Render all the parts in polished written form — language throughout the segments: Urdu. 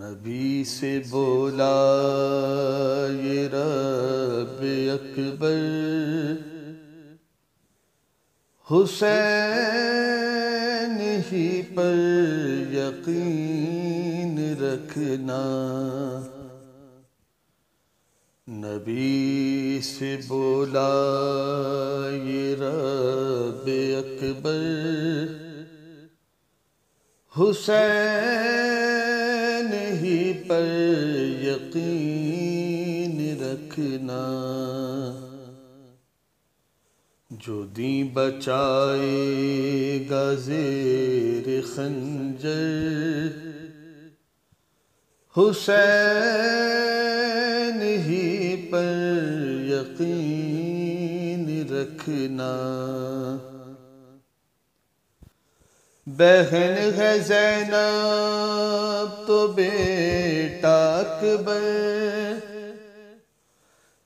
نبی سے بولا یہ رب اکبر، حسین ہی پر یقین رکھنا۔ نبی سے بولا یہ رب اکبر، حسین ہی پر یقین رکھنا۔ جو دین بچائے گا زیر خنجر، حسین ہی پر یقین رکھنا۔ بہن ہے زینب تو بیٹا اکبر،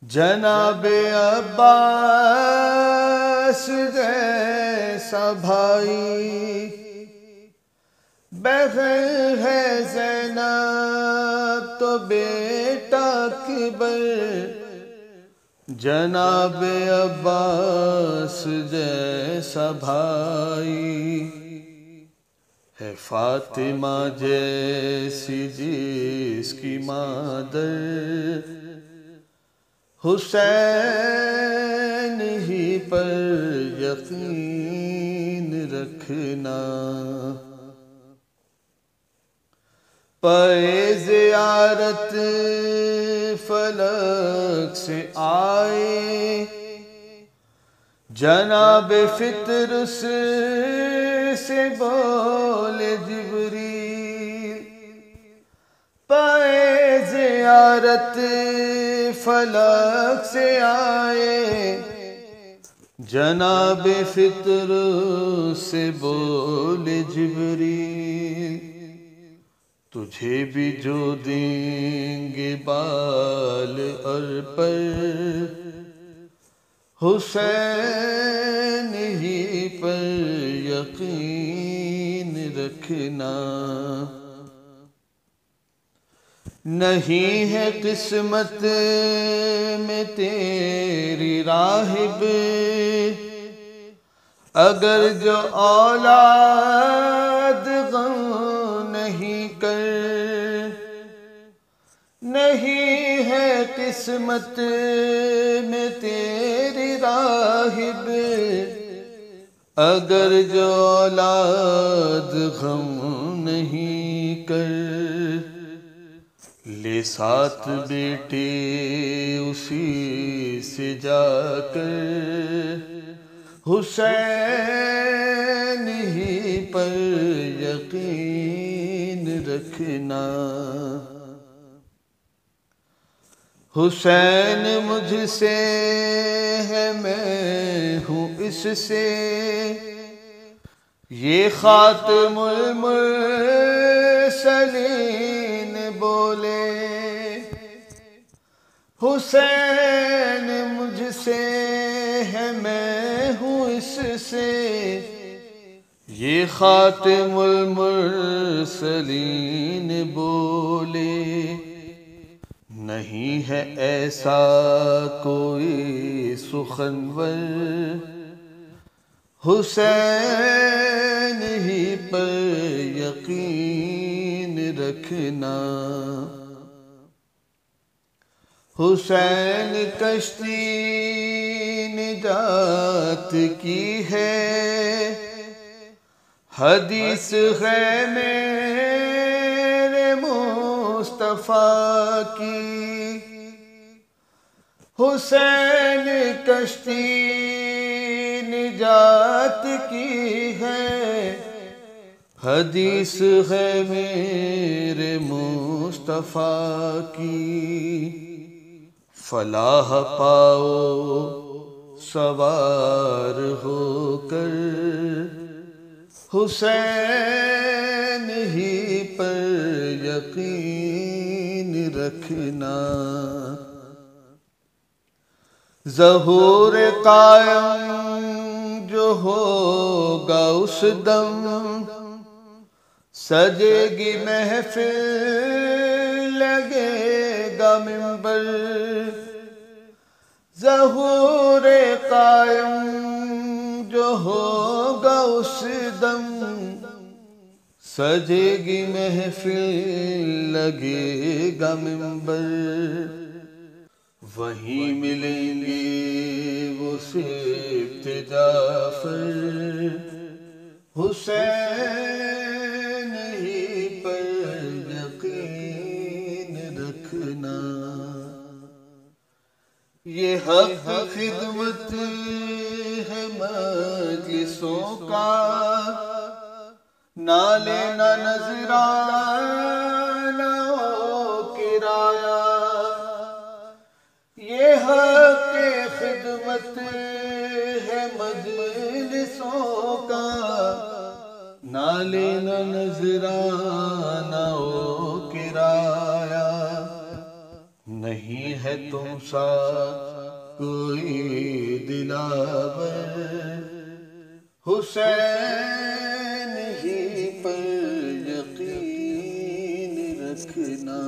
جناب عباس جیسا بھائی۔ بہن ہے زینب تو بیٹا اکبر، جناب عباس جیسا بھائی۔ ہے فاطمہ جیسی جس کی مادر، حسین ہی پر یقین رکھنا۔ پے زیارت فلک سے آئے، جناب فطرس سے بولے جبریل۔ پے زیارت فلک سے آئے، جناب فطرس سے بولے جبریل۔ تجھے بھی جو دیں گے بال اور پر، حسین ہی پر یقین رکھنا۔ نہیں ہے قسمت میں تیری راہب، اگر جو اولاد غم نہیں کر۔ نہیں ہے قسمت میں تیری راہب، اگر جو اولاد غم نہیں کر۔ لے ساتھ بیٹے اسی سے جا کر، حسین ہی پر یقین رکھنا۔ حسین مجھ سے ہے میں ہوں اس سے، یہ خاتم المرسلین بولے۔ حسین مجھ سے ہے میں ہوں اس سے، یہ خاتم المرسلین بولے۔ نہیں ہے ایسا کوئی سخنور، حسین ہی پر یقین رکھنا۔ حسین کشتی نجات کی ہے، حدیث ہے میرے مصطفیٰ کی۔ حسین کشتی نجات کی ہے، حدیث ہے میرے مصطفیٰ کی۔ فلاح پاؤ سوار ہو کر، حسین ہی پر یقین رکھنا۔ ظہور قائم جو ہوگا اس دم، سجے گی محفل لگے گا منبر، ظہور قائم جو ہوگا اس دم، سجے گی محفل لگے گا منبر، وہیں ملیں گے وہ سبط جعفر، حسین ہی پر یقین رکھنا، یہ حق خدمت ہے مجلسوں کا، نہ لینا نذرانہ و کرایہ، یہ حق خدمت ہے مجلسوں کا، نہ لینا نذرانہ و کرایہ، نہیں ہے تم سا کوئی دلاور، حسین ہی پر یقین رکھنا۔